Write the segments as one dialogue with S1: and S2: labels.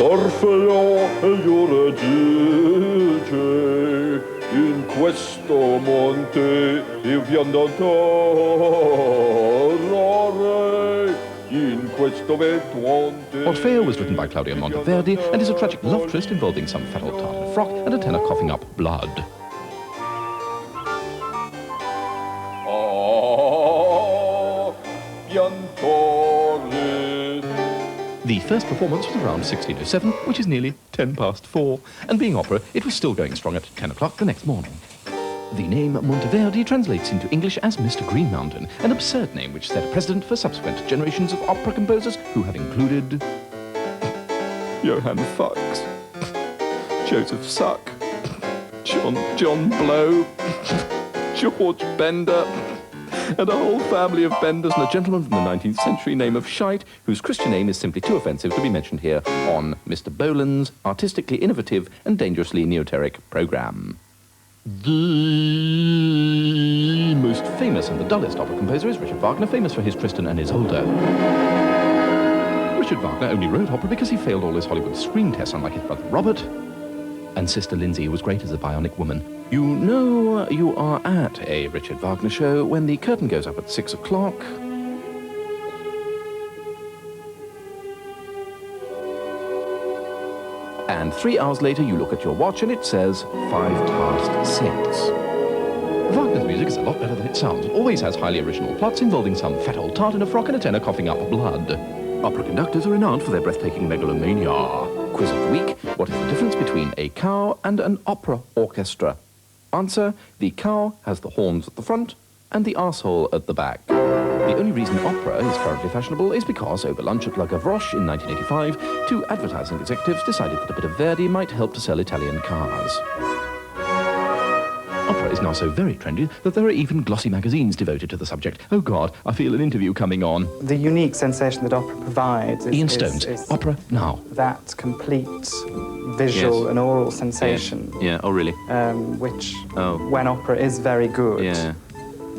S1: Orfeo Euridice, in questo monte io vi andare, in questo vetuante.
S2: Orfeo was written by Claudio Monteverdi and is a tragic love tryst involving some fat old tart in a frock and a tenor coughing up blood. The first performance was around 1607, which is nearly 4:10, and being opera, it was still going strong at 10 o'clock the next morning. The name Monteverdi translates into English as Mr. Green Mountain, an absurd name which set a precedent for subsequent generations of opera composers who have included Johann Fox, Joseph Suck, John Blow, George Bender, and a whole family of Benders and a gentleman from the 19th century named of Scheidt, whose Christian name is simply too offensive to be mentioned here on Mr. Boland's artistically innovative and dangerously neoteric programme. The most famous and the dullest opera composer is Richard Wagner, famous for his Tristan and Isolde. Richard Wagner only wrote opera because he failed all his Hollywood screen tests, unlike his brother Robert. And Sister Lindsay, who was great as a bionic woman. You know you are at a Richard Wagner show when the curtain goes up at 6 o'clock. And 3 hours later you look at your watch and it says 6:05. Wagner's music is a lot better than it sounds. It always has highly original plots involving some fat old tart in a frock and a tenor coughing up blood. Opera conductors are renowned for their breathtaking megalomania. Quiz of the week: what is the difference between a cow and an opera orchestra? Answer: the cow has the horns at the front and the arsehole at the back. The only reason opera is currently fashionable is because, over lunch at La Gavroche in 1985, 2 advertising executives decided that a bit of Verdi might help to sell Italian cars. Opera is now so very trendy that there are even glossy magazines devoted to the subject. Oh God, I feel an interview coming on.
S3: The unique sensation that opera provides is...
S2: Ian Stones, Opera Now.
S3: That complete visual and oral sensation.
S2: Yeah, oh really?
S3: Which, when opera is very good,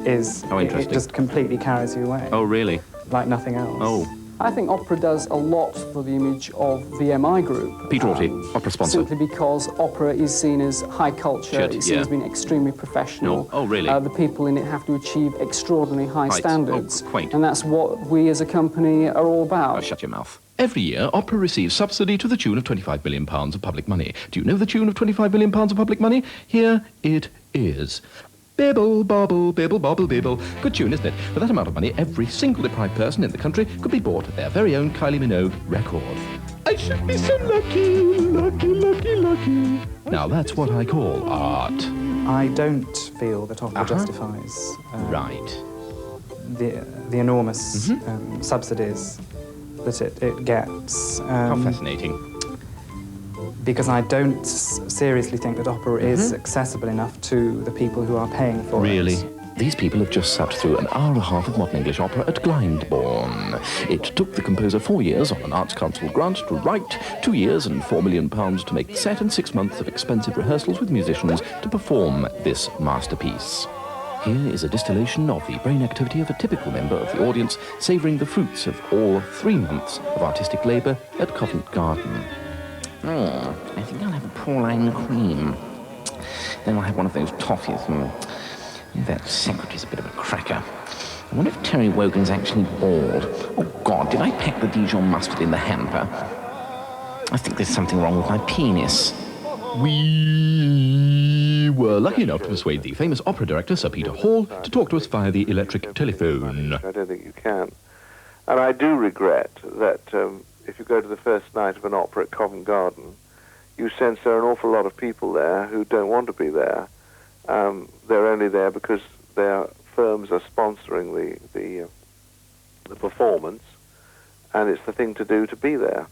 S3: is...
S2: Oh, interesting.
S3: It just completely carries you away.
S2: Oh really?
S3: Like nothing else.
S2: Oh.
S4: I think opera does a lot for the image of the MI group.
S2: Peter Orty, opera sponsor.
S4: Simply because opera is seen as high culture, it's seen as being extremely professional.
S2: No. Oh, really?
S4: The people in it have to achieve extraordinarily high standards.
S2: Oh, quaint.
S4: And that's what we as a company are all about.
S2: Oh, shut your mouth. Every year, opera receives subsidy to the tune of £25 billion of public money. Do you know the tune of £25 billion of public money? Here it is. Bibble, bobble, bibble, bobble, bibble. Good tune, isn't it? For that amount of money, every single deprived person in the country could be bought their very own Kylie Minogue record. I should be so lucky, lucky, lucky, lucky. Now that's what I call art.
S3: I don't feel that opera justifies the enormous subsidies that it gets.
S2: How fascinating.
S3: Because I don't seriously think that opera is accessible enough to the people who are paying for it.
S2: Really? These people have just sat through an hour and a half of modern English opera at Glyndebourne. It took the composer 4 years on an Arts Council grant to write, 2 years and £4 million to make the set, and 6 months of expensive rehearsals with musicians to perform this masterpiece. Here is a distillation of the brain activity of a typical member of the audience, savouring the fruits of all 3 months of artistic labour at Covent Garden. I think I'll have a Pauline cream. Then I'll have one of those toffees. That secretary's a bit of a cracker. I wonder if Terry Wogan's actually bald. Oh, God, did I pack the Dijon mustard in the hamper? I think there's something wrong with my penis. We were lucky enough to persuade the famous opera director, Sir Peter Hall, to talk to us via the electric telephone.
S5: I don't think you can. And I do regret that if you go to the first night of an opera at Covent Garden, you sense there are an awful lot of people there who don't want to be there. They're only there because their firms are sponsoring the performance, and it's the thing to do to be there.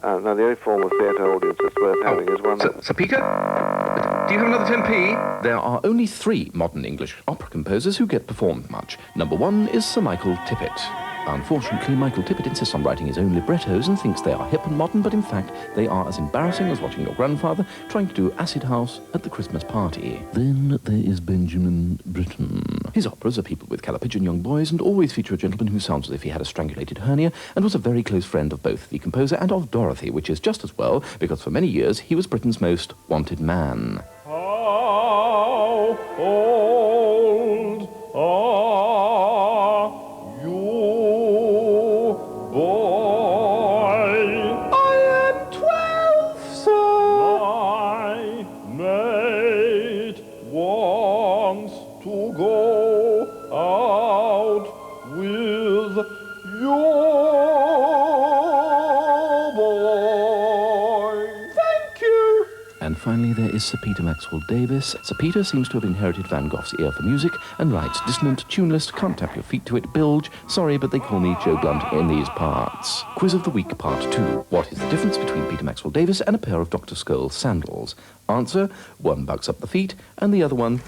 S5: Now, the only form of theatre audience that's worth having is one...
S2: Sir Peter? Do you have another 10p? There are only 3 modern English opera composers who get performed much. Number 1 is Sir Michael Tippett. Unfortunately, Michael Tippett insists on writing his own librettos and thinks they are hip and modern, but in fact, they are as embarrassing as watching your grandfather trying to do Acid House at the Christmas party. Then there is Benjamin Britten. His operas are people with calipigeon young boys and always feature a gentleman who sounds as if he had a strangulated hernia and was a very close friend of both the composer and of Dorothy, which is just as well, because for many years he was Britain's most wanted man.
S1: How old are you, boy?
S2: I am 12, sir.
S1: My mate wants to go out with you, boy.
S2: Thank you. And finally, there is Sir Peter Maxwell Davis. Sir Peter seems to have inherited Van Gogh's ear for music and writes dissonant, tuneless, can't tap your feet to it, bilge, sorry, but they call me Joe Blunt in these parts. Quiz of the Week, Part 2. What is the difference between Peter Maxwell Davis and a pair of Dr. Scholl's sandals? Answer, one bugs up the feet and the other one